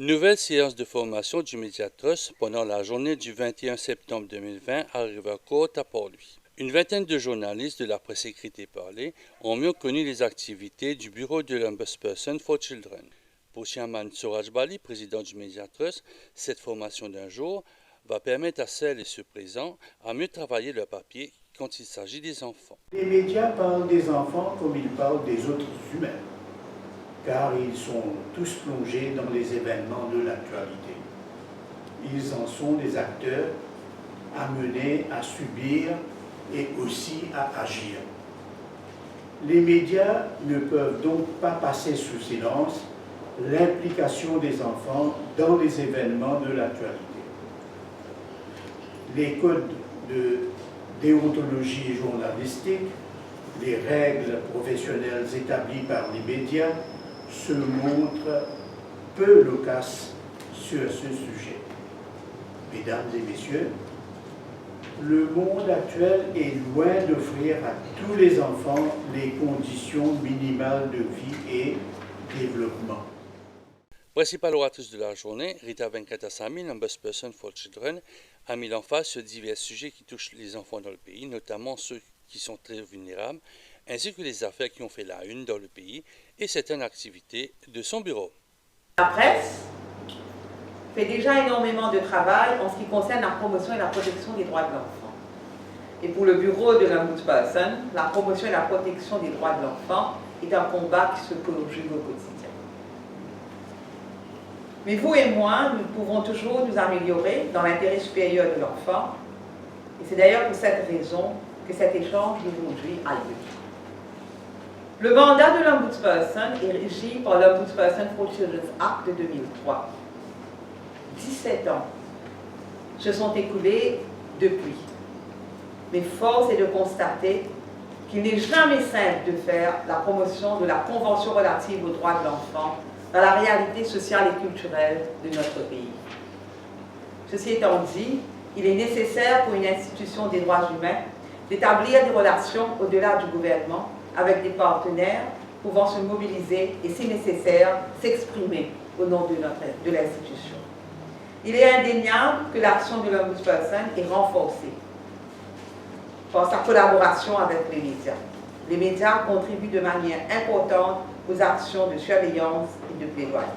Nouvelle séance de formation du Médiatrust pendant la journée du 21 septembre 2020 à Rivercourt à Port-Louis. Une vingtaine de journalistes de la presse écrite et parlée ont mieux connu les activités du bureau de l'Ombudsperson for Children. Pour Chairman Suraj Bali, président du Médiatrust, cette formation d'un jour va permettre à celles et ceux présents à mieux travailler leur papier quand il s'agit des enfants. Les médias parlent des enfants comme ils parlent des autres humains, car ils sont tous plongés dans les événements de l'actualité. Ils en sont des acteurs amenés à subir et aussi à agir. Les médias ne peuvent donc pas passer sous silence l'implication des enfants dans les événements de l'actualité. Les codes de déontologie journalistique, les règles professionnelles établies par les médias se montrent peu loquaces sur ce sujet. Mesdames et messieurs, le monde actuel est loin d'offrir à tous les enfants les conditions minimales de vie et développement. Principale oratrice de la journée, Rita Venkatasamy, l'Ombudsperson for Children, a mis l'emphase sur divers sujets qui touchent les enfants dans le pays, notamment ceux qui sont très vulnérables, ainsi que les affaires qui ont fait la une dans le pays et certaines activités de son bureau. La presse fait déjà énormément de travail en ce qui concerne la promotion et la protection des droits de l'enfant. Et pour le bureau de l'Ombudsperson, la promotion et la protection des droits de l'enfant est un combat qui se conjugue au quotidien. Mais vous et moi, nous pouvons toujours nous améliorer dans l'intérêt supérieur de l'enfant. Et c'est d'ailleurs pour cette raison que cet échange d'aujourd'hui a lieu. Le mandat de l'Ombudsperson est régi par l'Ombudsperson for Children's Act de 2003. 17 ans se sont écoulés depuis. Mais force est de constater qu'il n'est jamais simple de faire la promotion de la Convention relative aux droits de l'enfant dans la réalité sociale et culturelle de notre pays. Ceci étant dit, il est nécessaire pour une institution des droits humains d'établir des relations au-delà du gouvernement avec des partenaires pouvant se mobiliser et, si nécessaire, s'exprimer au nom de l'institution. Il est indéniable que l'action de l'Ombudsperson est renforcée par sa collaboration avec les médias. Les médias contribuent de manière importante aux actions de surveillance et de plaidoyer.